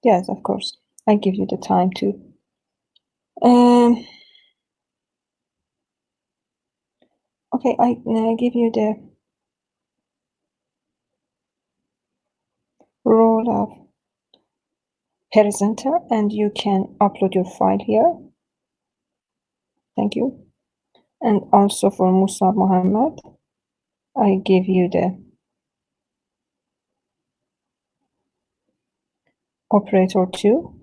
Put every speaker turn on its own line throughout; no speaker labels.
Yes, of course. I give you the time to. Okay, I give you the role of presenter, and you can upload your file here. Thank you. And also for Musa Mohammed, I give you the operator 2.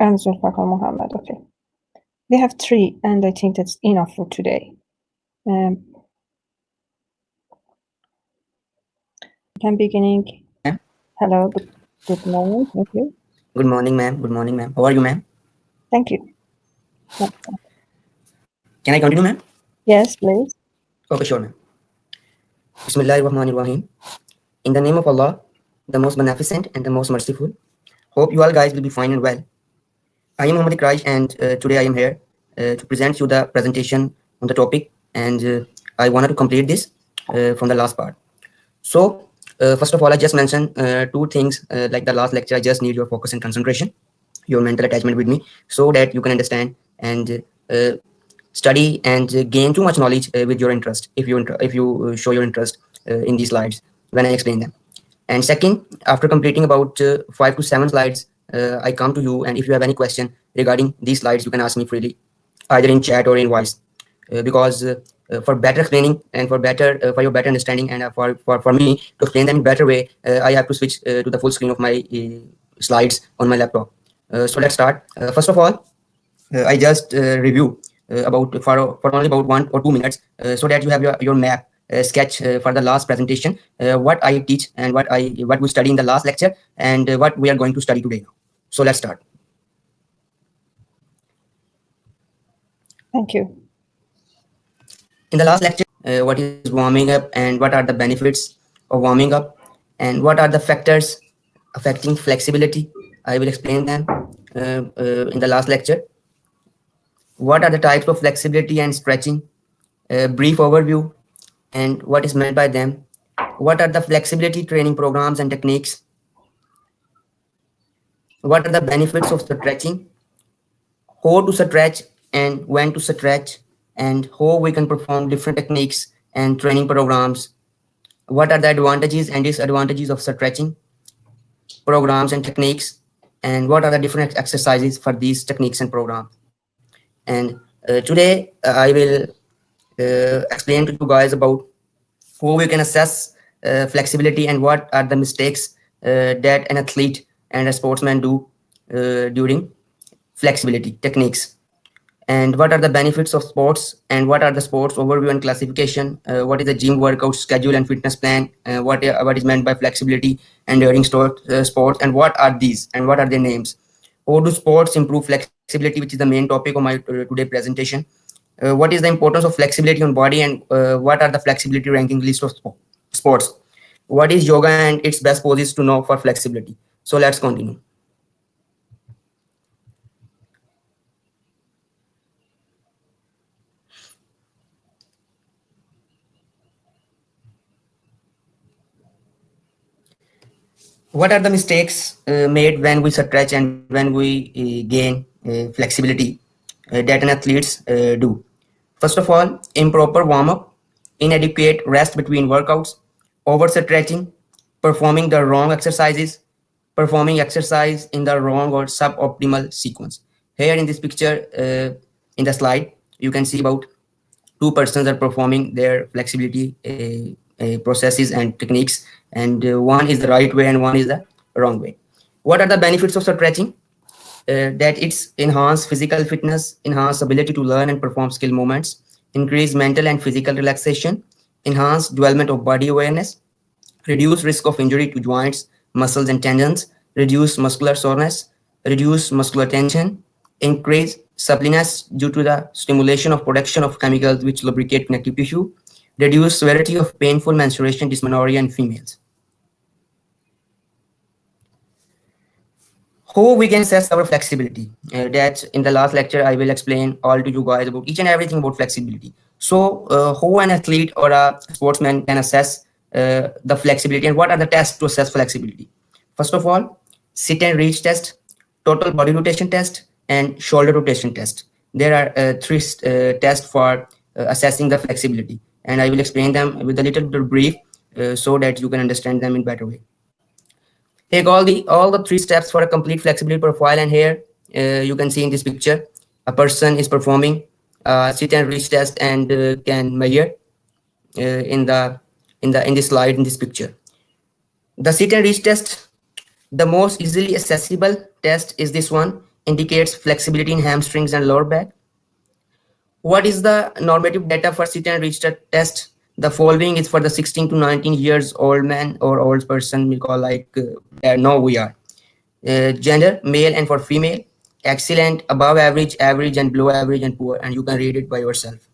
And Zulfakar Mohammed. Okay. We have 3, and I think that's enough for today. Can beginning. Hello. Good morning. Thank you.
Good morning, ma'am. Good morning, ma'am. How are you, ma'am?
Thank you.
Can I continue, ma'am?
Yes, please.
Okay, sure, ma'am. Bismillahirrahmanirrahim. In the name of Allah, the most beneficent and the most merciful. Hope you all guys will be fine and well. I am M.Iqraish, and today I am here to present you the presentation on the topic, and I wanted to complete this from the last part. So, first of all, I just mentioned 2 things like the last lecture. I just need your focus and concentration, your mental attachment with me, so that you can understand and study and gain too much knowledge with your interest. If you show your interest in these slides when I explain them. And second, after completing about 5 to 7 slides, I come to you, and if you have any question regarding these slides, you can ask me freely, either in chat or in voice, because for better explaining and for your better understanding, and for me to explain them in better way, I have to switch to the full screen of my slides on my laptop. So let's start. First of all, I just review about for only about 1 or 2 minutes, so that you have your map sketch for the last presentation, what I teach and what we study in the last lecture, and what we are going to study today. So let's start.
Thank you.
In the last lecture, what is warming up and what are the benefits of warming up, and what are the factors affecting flexibility. I will explain them in the last lecture. What are the types of flexibility and stretching? A brief overview and what is meant by them. What are the flexibility training programs and techniques? What are the benefits of stretching? How to stretch and when to stretch, and how we can perform different techniques and training programs. What are the advantages and disadvantages of stretching programs and techniques, and what are the different exercises for these techniques and programs. And today I will explain to you guys about how we can assess flexibility and what are the mistakes that an athlete and a sportsman do during flexibility techniques, and what are the benefits of sports, and what are the sports overview and classification, what is the gym workout schedule and fitness plan, what is meant by flexibility and during sports, and what are these and what are their names. How do sports improve flexibility, which is the main topic of my today presentation. What is the importance of flexibility on body, and what are the flexibility ranking list of sports. What is yoga and its best poses to know for flexibility. So let's continue. What are the mistakes made when we stretch and when we gain flexibility that an athletes do? First of all, improper warm-up, inadequate rest between workouts, overstretching, performing the wrong exercises, performing exercise in the wrong or suboptimal sequence. Here in this picture, in the slide, you can see about 2 persons are performing their flexibility processes and techniques, and one is the right way and one is the wrong way. What are the benefits of stretching? That it's enhance physical fitness, enhance ability to learn and perform skill movements, increase mental and physical relaxation, enhance development of body awareness, reduce risk of injury to joints, muscles and tendons, reduce muscular soreness, reduce muscular tension, increase suppleness due to the stimulation of production of chemicals which lubricate connective tissue, reduce severity of painful menstruation dysmenorrhea in females. How we can assess our flexibility? That in the last lecture I will explain all to you guys about each and everything about flexibility. So how an athlete or a sportsman can assess the flexibility, and what are the tests to assess flexibility? First of all, sit and reach test, total body rotation test, and shoulder rotation test. There are three tests for assessing the flexibility, and I will explain them with a little bit of brief so that you can understand them in better way. Take all the three steps for a complete flexibility profile, and here you can see in this picture a person is performing sit and reach test and can measure in this slide in this picture. The sit and reach test, the most easily accessible test is this one, indicates flexibility in hamstrings and lower back. What is the normative data for sit and reach test? The following is for the 16 to 19 years old man or old person, we call like now we are. Gender, male and for female, excellent, above average, average, and below average, and poor, and you can read it by yourself.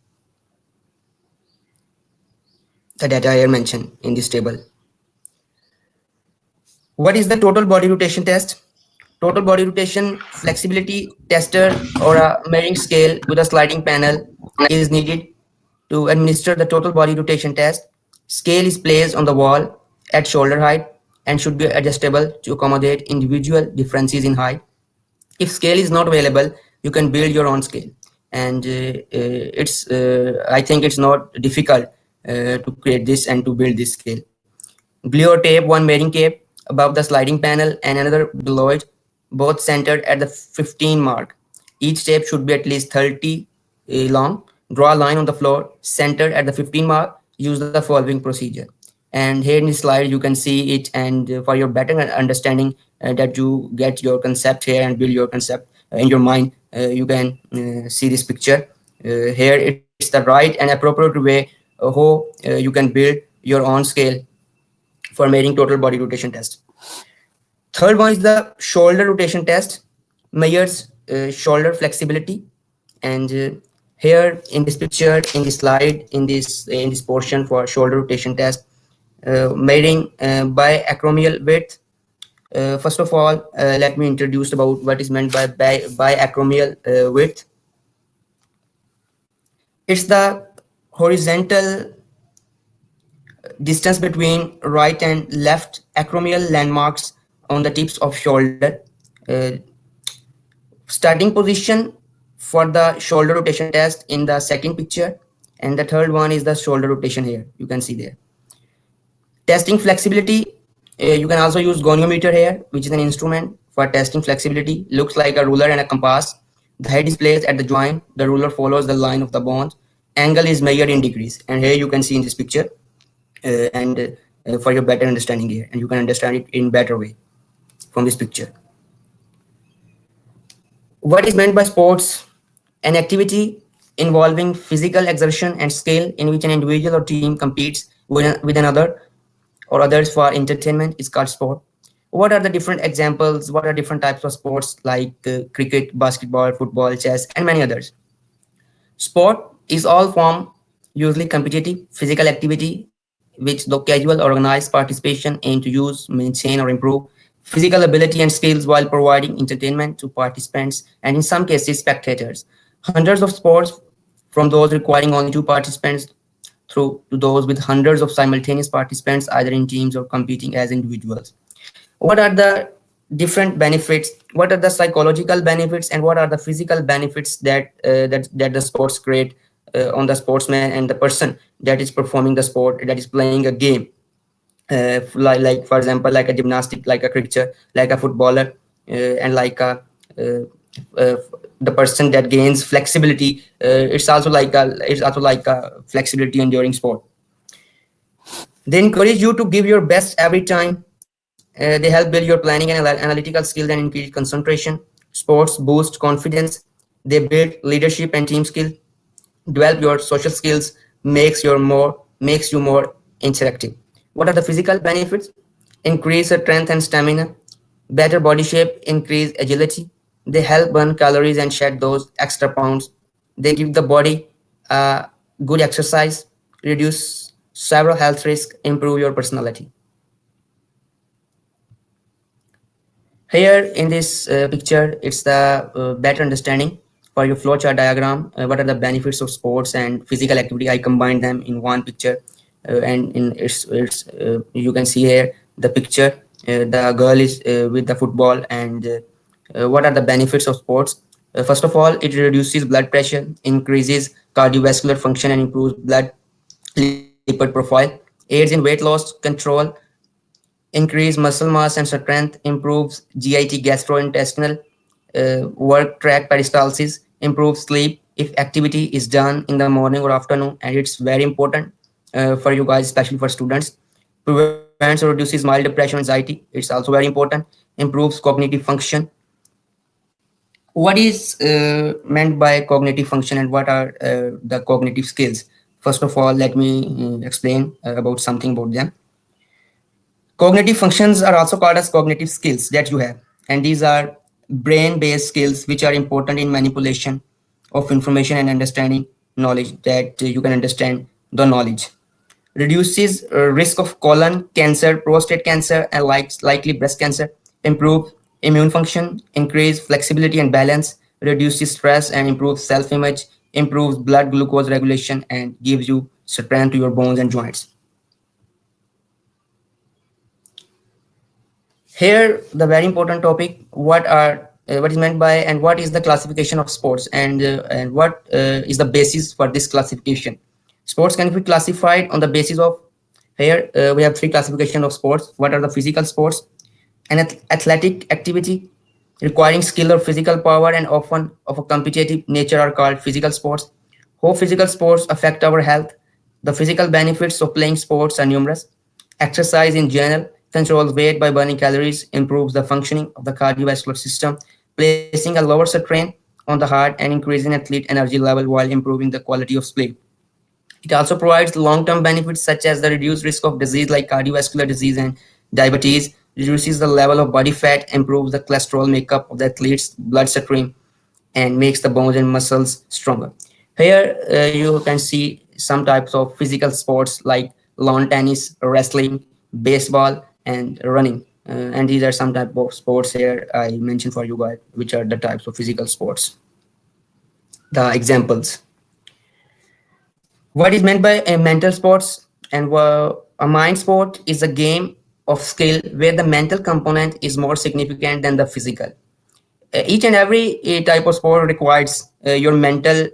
The data I mentioned in this table. What is the total body rotation test? Total body rotation flexibility tester or a measuring scale with a sliding panel is needed to administer the total body rotation test. Scale is placed on the wall at shoulder height and should be adjustable to accommodate individual differences in height. If scale is not available, you can build your own scale, and it's I think it's not difficult to create this and to build this scale. Glue or tape one measuring tape above the sliding panel and another below it, both centered at the 15 mark. Each tape should be at least 30 long. Draw a line on the floor centered at the 15 mark. Use the following procedure. And here in the slide you can see it, and for your better understanding that you get your concept here and build your concept in your mind, you can see this picture. Here it's the right and appropriate way how you can build your own scale for measuring total body rotation test. Third one is the shoulder rotation test, measures shoulder flexibility, and here in this picture, in this slide, in this portion for shoulder rotation test, measuring by acromial width. First of all, let me introduce about what is meant by acromial width. It's the horizontal distance between right and left acromial landmarks on the tips of shoulder. Uh, Starting position for the shoulder rotation test in the second picture, and the third one is the shoulder rotation here. You can see there. Testing flexibility, you can also use goniometer here, which is an instrument for testing flexibility. Looks like a ruler and a compass. The head is placed at the joint. The ruler follows the line of the bones. Angle is measured in degrees, and here you can see in this picture and for your better understanding here, and you can understand it in better way from this picture. What is meant by sports? An activity involving physical exertion and skill in which an individual or team competes with another or others for entertainment is called sport. What are the different examples? What are different types of sports like cricket, basketball, football, chess, and many others? Sport is all form usually competitive physical activity which though casual or organized participation aim to use, maintain, or improve physical ability and skills while providing entertainment to participants and in some cases spectators. Hundreds of sports from those requiring only two participants through to those with hundreds of simultaneous participants either in teams or competing as individuals. What are the different benefits? What are the psychological benefits and what are the physical benefits that the sports create on the sportsman and the person that is performing the sport, that is playing a game, like for example like a gymnastic, like a cricketer, like a footballer, and like a uh, uh, the person that gains flexibility. It's also like a flexibility enduring sport. They encourage you to give your best every time. They help build your planning and analytical skills and increase concentration. Sports boost confidence. They build leadership and team skill. Develop your social skills. Makes you more interactive. What are the physical benefits? Increase strength and stamina. Better body shape. Increase agility. They help burn calories and shed those extra pounds. They give the body good exercise. Reduce several health risks. Improve your personality. Here in this picture, it's the better understanding for your flowchart diagram. What are the benefits of sports and physical activity? I combined them in one picture, and in its you can see here the picture. The girl is with the football, and what are the benefits of sports? First of all, it reduces blood pressure, increases cardiovascular function, and improves blood lipid profile. Aids in weight loss control, increase muscle mass and strength, improves GIT gastrointestinal work tract peristalsis, improves sleep if activity is done in the morning or afternoon, and it's very important for you guys, especially for students. Prevents or reduces mild depression, anxiety. It's also very important. Improves cognitive function. What is meant by cognitive function and what are the cognitive skills? First of all, let me explain about something about them. Cognitive functions are also called as cognitive skills that you have, and these are brain based skills which are important in manipulation of information and understanding knowledge, that you can understand the knowledge. Reduces risk of colon cancer, prostate cancer, and likely breast cancer. Improve immune function, increase flexibility and balance, reduces stress and improves self image, improves blood glucose regulation, and gives you strength to your bones and joints. Here the very important topic: what is meant by and what is the classification of sports, and what is the basis for this classification. Sports can be classified on the basis of, here we have three classification of sports. What are the physical sports? An athletic activity requiring skill or physical power and often of a competitive nature are called physical sports. How physical sports affect our health? The physical benefits of playing sports are numerous. Exercise in general controls weight by burning calories, improves the functioning of the cardiovascular system, placing a lower strain on the heart and increasing athlete energy level while improving the quality of sleep. It also provides long-term benefits such as the reduced risk of disease like cardiovascular disease and diabetes, reduces the level of body fat, improves the cholesterol makeup of the athlete's bloodstream, and makes the bones and muscles stronger. Here you can see some types of physical sports like lawn tennis, wrestling, baseball, and running. And these are some type of sports here I mentioned for you guys, which are the types of physical sports. The examples: what is meant by a mental sports? And a mind sport is a game of skill where the mental component is more significant than the physical. Each and every type of sport requires your mental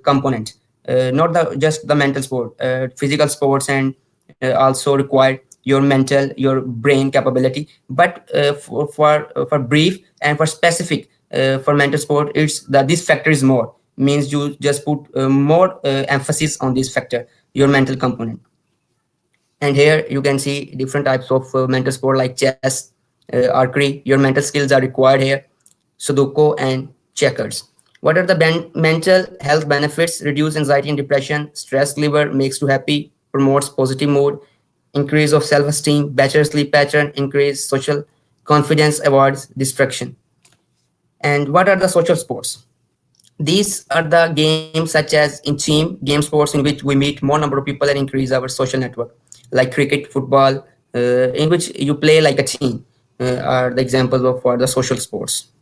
component, not the just the mental sport. Physical sports and also require your mental, your brain capability. But for brief and for specific, for mental sport, it's that this factor is more, means you just put more emphasis on this factor, your mental component. And here you can see different types of mental sport like chess, archery. Your mental skills are required here. Sudoku and checkers. What are the mental health benefits? Reduce anxiety and depression, stress liver, makes you happy, promotes positive mood, increase of self-esteem, better sleep pattern, increase social confidence, avoids distraction. And what are the social sports? These are the games such as in team game sports in which we meet more number of people and increase our social network, like cricket, football, in which you play like a team, are the examples of for the social sports.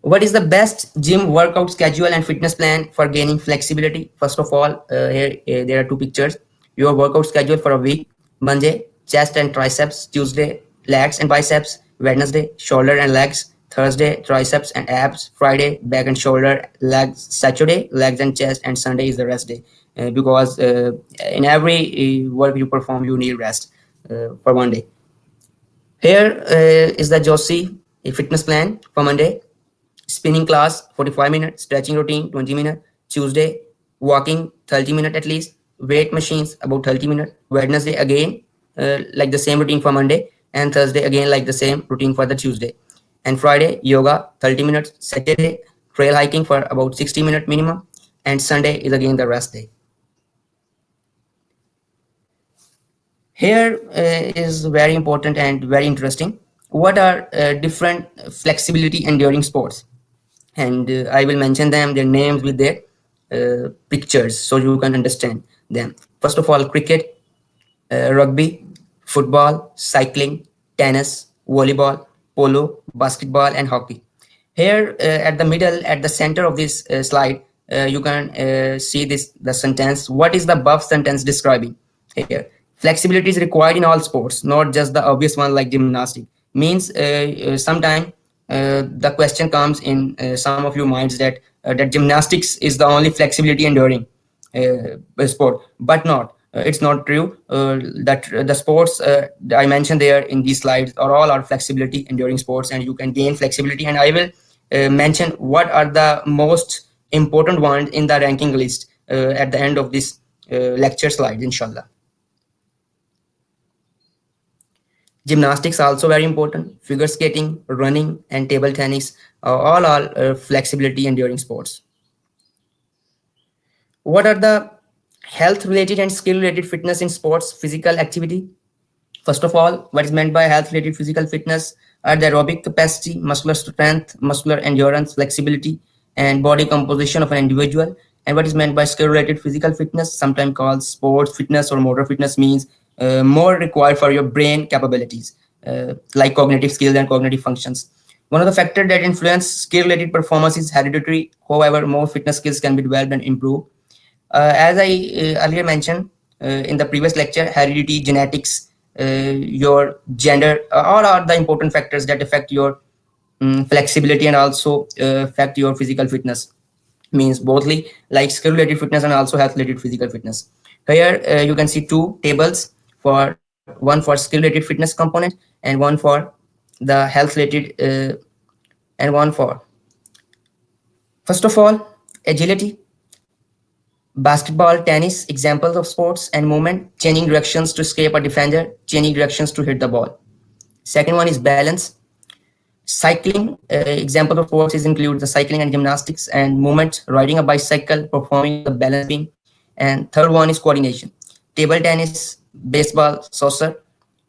What is the best gym workout schedule and fitness plan for gaining flexibility? First of all, here there are two pictures. Your workout schedule for a week: Monday, chest and triceps; Tuesday, legs and biceps; Wednesday, shoulder and legs; Thursday, triceps and abs; Friday, back and shoulder, legs; Saturday, legs and chest; and Sunday is the rest day. Because in every work you perform, you need rest for one day. Here is the Joshi fitness plan for Monday: spinning class 45 minutes, stretching routine 20 minutes, Tuesday walking 30 minutes at least, weight machines about 30 minutes, Wednesday again like the same routine for Monday, and Thursday again like the same routine for the Tuesday, and Friday yoga 30 minutes, Saturday trail hiking for about 60 minutes minimum, and Sunday is again the rest day. Here is very important and very interesting. What are different flexibility enduring sports? And I will mention them, their names with their pictures so you can understand them. First of all, cricket, rugby, football, cycling, tennis, volleyball, polo, basketball, and hockey. Here at the middle, at the center of this slide, you can see this the sentence. What is the above sentence describing? Here, flexibility is required in all sports, not just the obvious one like gymnastic. Means sometime the question comes in some of your minds that that gymnastics is the only flexibility enduring sport, but not. It's not true. That the sports I mentioned there in these slides are all are flexibility enduring sports, and you can gain flexibility. And I will mention what are the most important ones in the ranking list at the end of this lecture slide, inshallah. Gymnastics also very important. Figure skating, running, and table tennis all are flexibility enduring sports. What are the health related and skill related fitness in sports physical activity? First of all, what is meant by health related physical fitness are the aerobic capacity, muscular strength, muscular endurance, flexibility, and body composition of an individual. And what is meant by skill related physical fitness, sometimes called sports fitness or motor fitness, means more required for your brain capabilities, like cognitive skills and cognitive functions. One of the factors that influence skill related performance is hereditary. However, more fitness skills can be developed and improved. As I earlier mentioned in the previous lecture, heredity, genetics, your gender, all are the important factors that affect your flexibility and also affect your physical fitness. Means bothly like skill related fitness and also health related physical fitness. Here you can see two tables, for one for skill related fitness component and one for the health related and one for, first of all, agility. Basketball, tennis, examples of sports and movement, changing directions to escape a defender, changing directions to hit the ball. Second one is balance. Cycling, example of sports is include the cycling and gymnastics and movement, riding a bicycle, performing the balance beam. And third one is coordination. Table tennis, baseball, soccer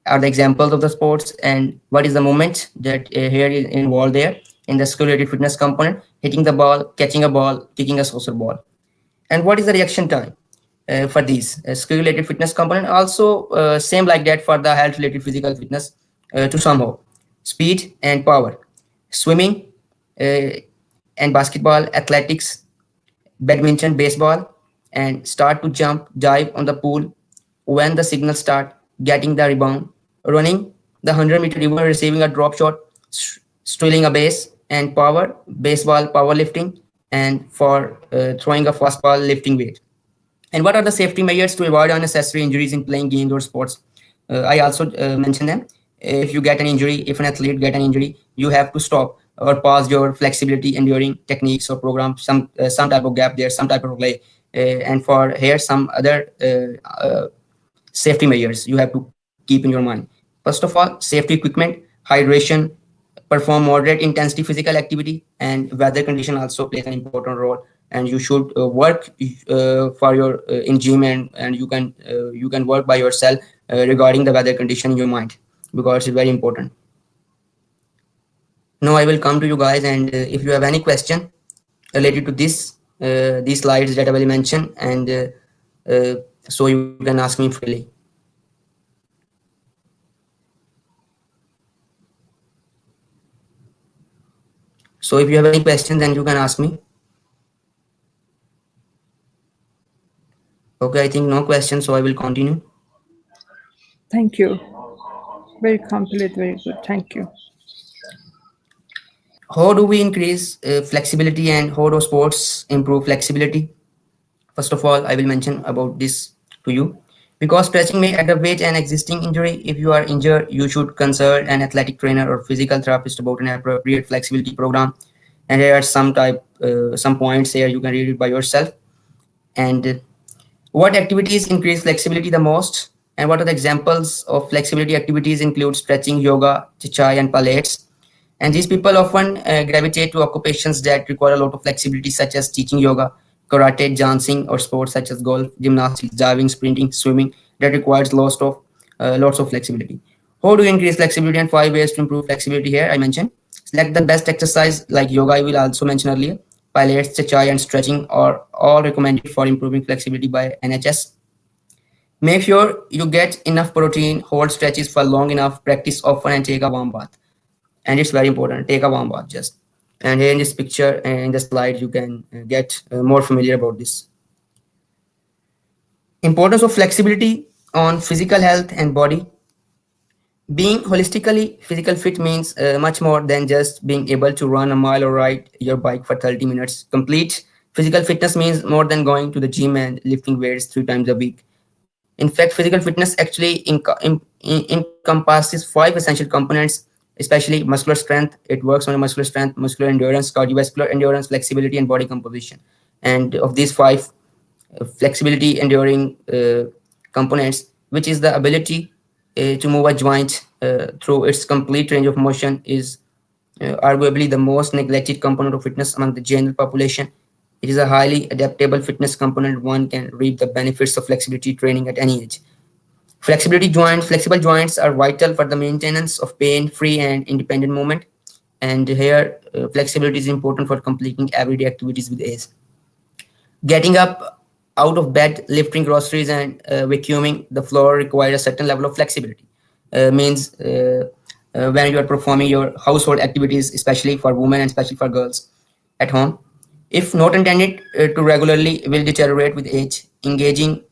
are the examples of the sports. And what is the movement that here is involved there in the skill related fitness component? Hitting the ball, catching a ball, kicking a saucer ball. And what is the reaction time for these skill related fitness component? Also same like that for the health related physical fitness to somehow speed and power, swimming uh, and basketball, athletics, badminton, baseball, and start to jump, dive on the pool when the signal start, getting the rebound, running the 100-meter river, receiving a drop shot, stealing a base, and power, baseball, powerlifting, and for throwing a fastball, lifting weight. And what are the safety measures to avoid unnecessary injuries in playing games or sports? I also mentioned them. If you get an injury, if an athlete get an injury, you have to stop or pause your flexibility enduring techniques or program, some type of gap there, some type of delay. And for here, some other safety measures you have to keep in your mind. First of all, safety equipment, hydration, perform moderate intensity physical activity, and weather condition also plays an important role. And you should work for your in gym, and you can work by yourself regarding the weather condition in your mind, because it's very important. Now I will come to you guys, and if you have any question related to this these slides that I will mention, and uh, so you can ask me freely. So if you have any questions, then you can ask me. Okay, I think no questions, so I will continue.
Thank you. Very complete, very good. Thank you.
How do we increase flexibility, and how do sports improve flexibility? First of all, I will mention about this to you. Because stretching may aggravate an existing injury, if you are injured, you should consult an athletic trainer or physical therapist about an appropriate flexibility program. And here are some points here, you can read it by yourself. And what activities increase flexibility the most? And what are the examples of flexibility activities? Include stretching, yoga, chai, and pilates. And these people often gravitate to occupations that require a lot of flexibility, such as teaching yoga, karate, dancing, or sports such as golf, gymnastics, diving, sprinting, swimming, that requires lots of flexibility. How do you increase flexibility, and 5 ways to improve flexibility? Here I mentioned select the best exercise like yoga. I will also mention earlier. Pilates, chai, and stretching are all recommended for improving flexibility by NHS. Make sure you get enough protein, hold stretches for long enough, practice often, and take a warm bath. And it's very important, take a warm bath just. And here in this picture and in the slide, you can get more familiar about this. Importance of flexibility on physical health and body. Being holistically physical fit means much more than just being able to run a mile or ride your bike for 30 minutes. Complete physical fitness means more than going to the gym and lifting weights 3 times a week. In fact, physical fitness actually encompasses 5 essential components, especially muscular strength. It works on your muscular strength, muscular endurance, cardiovascular endurance, flexibility, and body composition. And of these five, flexibility enduring components, which is the ability to move a joint through its complete range of motion, is arguably the most neglected component of fitness among the general population. It is a highly adaptable fitness component. One can reap the benefits of flexibility training at any age. Flexible joints are vital for the maintenance of pain-free and independent movement. And here, flexibility is important for completing everyday activities with ease. Getting up out of bed, lifting groceries, and vacuuming the floor require a certain level of flexibility. Means when you are performing your household activities, especially for women and especially for girls at home, if not intended to regularly, will deteriorate with age. Engaging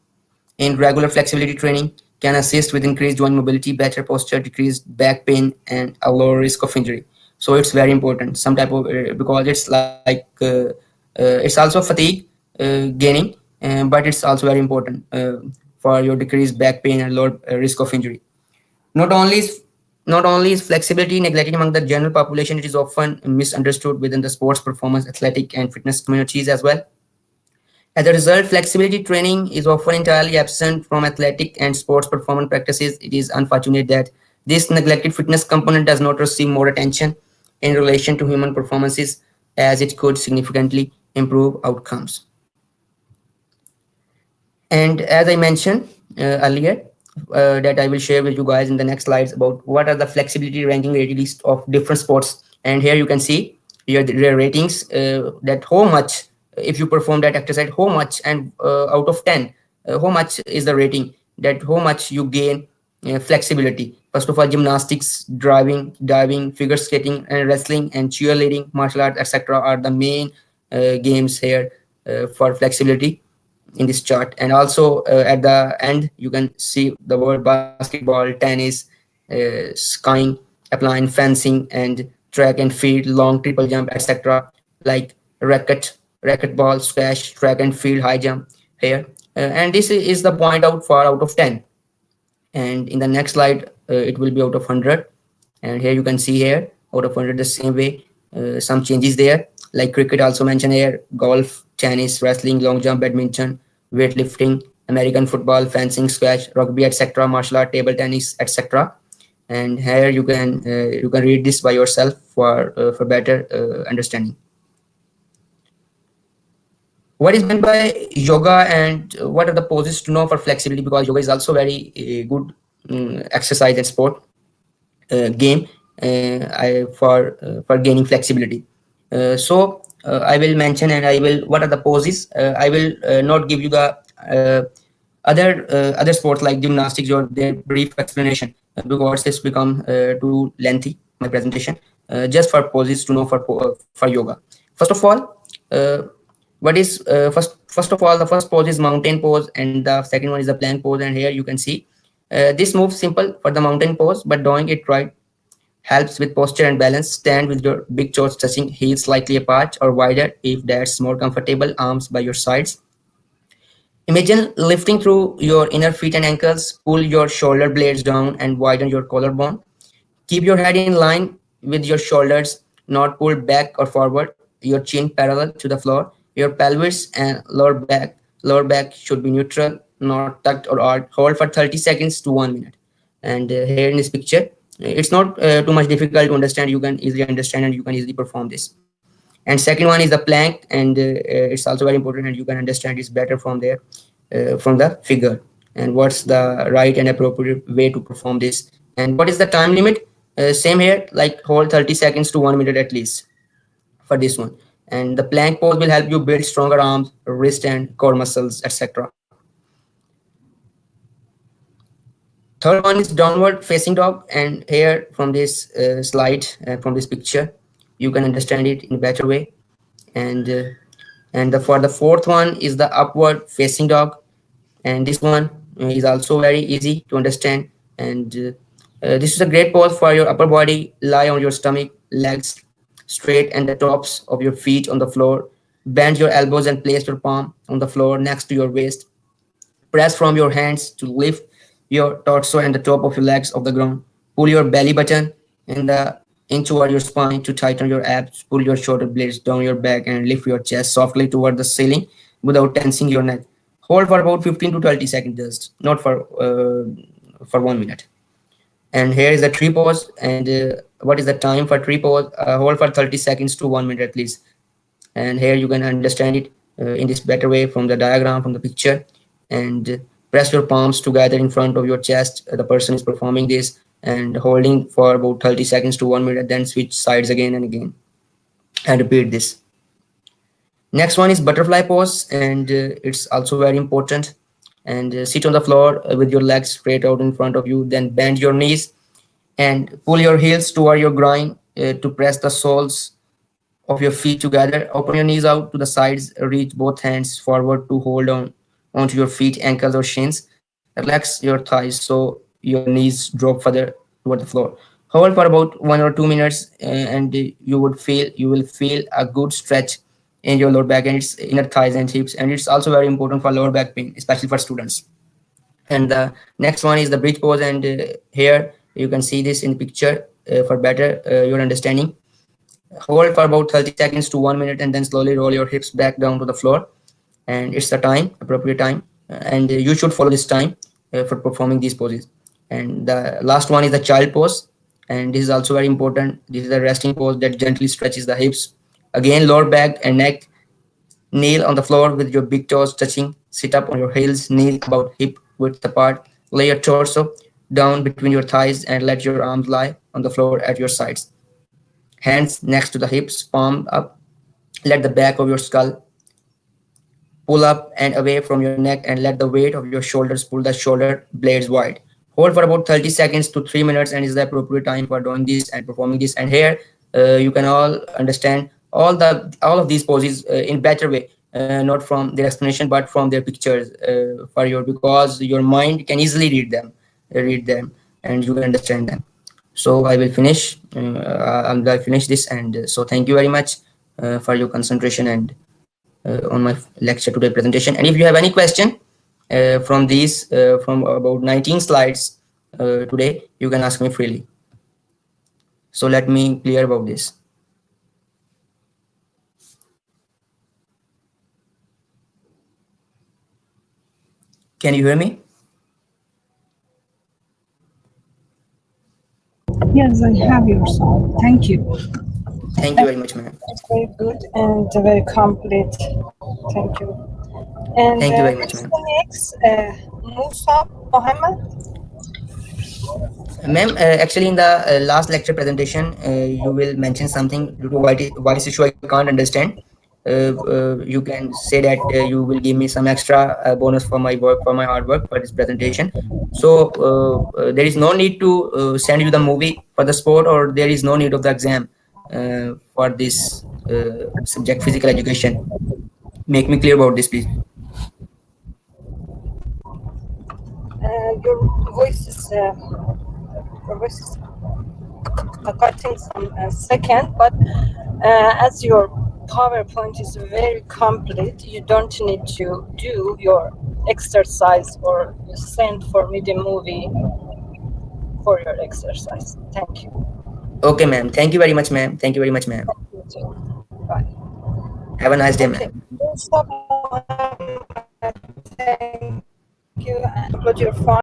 in regular flexibility training can assist with increased joint mobility, better posture, decreased back pain, and a lower risk of injury. So it's very important. Some type of because it's like it's also fatigue gaining, but it's also very important for your decreased back pain and lower risk of injury. Not only is not only is flexibility neglected among the general population, it is often misunderstood within the sports performance, athletic, and fitness communities as well. As a result, flexibility training is often entirely absent from athletic and sports performance practices. It is unfortunate that this neglected fitness component does not receive more attention in relation to human performances, as it could significantly improve outcomes. And as I mentioned earlier, that I will share with you guys in the next slides about what are the flexibility ranking rating list of different sports. And here you can see here the ratings that how much if you perform that exercise, how much and out of 10, how much is the rating that how much you gain flexibility. First of all, gymnastics, driving, diving, figure skating, and wrestling and cheerleading, martial arts, etc. are the main games here for flexibility in this chart. And also at the end you can see the word basketball, tennis, skiing, applying, fencing, and track and field, long triple jump, etc. Like racquetball, squash, track and field, high jump here. And this is the point out for out of 10. And in the next slide it will be out of 100. And here you can see here out of 100 the same way, some changes there, like cricket also mentioned here, golf, tennis, wrestling, long jump, badminton, weightlifting, American football, fencing, squash, rugby, etc., martial art, table tennis, etc. And here you can read this by yourself for better understanding. What is meant by yoga and what are the poses to know for flexibility, because yoga is also very good exercise and sport game for gaining flexibility. I will mention and I will what are the poses. I will not give you the uh, other sports like gymnastics or their brief explanation because it's become too lengthy my presentation. Just for poses to know for yoga. First of all, uh, what is first of all the first pose is mountain pose and the second one is the plank pose. And here you can see this move simple for the mountain pose, but doing it right helps with posture and balance. Stand with your big toes touching, heels slightly apart or wider if that's more comfortable, arms by your sides. Imagine lifting through your inner feet and ankles, pull your shoulder blades down and widen your collarbone. Keep your head in line with your shoulders, not pulled back or forward, your chin parallel to the floor. Your pelvis and lower back should be neutral, not tucked or odd. Hold for 30 seconds to 1 minute. And here in this picture, it's not too much difficult to understand. You can easily understand and you can easily perform this. And second one is the plank, and it's also very important, and you can understand it's better from there, from the figure, and what's the right and appropriate way to perform this, and what is the time limit. Same here, like hold 30 seconds to 1 minute at least for this one. And the plank pose will help you build stronger arms, wrist, and core muscles, etc. Third one is downward facing dog, and here from this slide, from this picture, you can understand it in a better way. And for the fourth one is the upward facing dog, and this one is also very easy to understand. And this is a great pose for your upper body. Lie on your stomach, legs straight, and the tops of your feet on the floor. Bend your elbows and place your palm on the floor next to your waist. Press from your hands to lift your torso and the top of your legs off the ground. Pull your belly button in the in toward your spine to tighten your abs. Pull your shoulder blades down your back and lift your chest softly toward the ceiling without tensing your neck. Hold for about 15 to 20 seconds, just not for 1 minute. And here is the tree pose. And what is the time for tree pose? Hold for 30 seconds to 1 minute at least. And here you can understand it in this better way from the diagram, from the picture. And press your palms together in front of your chest. The person is performing this and holding for about 30 seconds to 1 minute, then switch sides again and again and repeat this. Next one is butterfly pose, and it's also very important. And sit on the floor with your legs straight out in front of you, then bend your knees and pull your heels toward your groin to press the soles of your feet together. Open your knees out to the sides. Reach both hands forward to hold on onto your feet, ankles, or shins. Relax your thighs so your knees drop further toward the floor. Hold for about 1 or 2 minutes, and you will feel a good stretch in your lower back and its inner thighs and hips. And it's also very important for lower back pain, especially for students. And the next one is the bridge pose, and here you can see this in picture for better your understanding. Hold for about 30 seconds to 1 minute and then slowly roll your hips back down to the floor. And it's the time, appropriate time. And you should follow this time for performing these poses. And the last one is the child pose. And this is also very important. This is a resting pose that gently stretches the hips. Again, lower back and neck. Kneel on the floor with your big toes touching. Sit up on your heels, kneel about hip width apart. Lay your torso down between your thighs and let your arms lie on the floor at your sides. Hands next to the hips, palm up. Let the back of your skull pull up and away from your neck and let the weight of your shoulders pull the shoulder blades wide. Hold for about 30 seconds to 3 minutes and is the appropriate time for doing this and performing this. And here you can all understand all of these poses in better way, not from their explanation but from their pictures for your, because your mind can easily read them and you can understand them. So I will finish. I'll finish this, and so thank you very much for your concentration and on my lecture today presentation. And if you have any question from these from about 19 slides today, you can ask me freely. So let me clear about this. Can you hear me?
Yes, I have your song. Thank you.
Thank you very much, ma'am.
It's very good and very complete. Thank you. And
Thank you very much,
what's
ma'am.
the next? Musa Mohammed?
Ma'am, actually, in the last lecture presentation, you will mention something due to voice issue I can't understand. You can say that you will give me some extra bonus for my work, for my hard work for this presentation. So there is no need to send you the movie for the sport, or there is no need of the exam for this subject, physical education. Make me clear about this, please.
Your voice is cutting some second, but as your PowerPoint is very complete, you don't need to do your exercise or send for me the movie for your exercise. Thank you.
Okay, ma'am. Thank you very much, ma'am. Thank you very much, ma'am.
You too. Bye.
Have a nice day,
Okay.
ma'am.
Thank you and upload your file.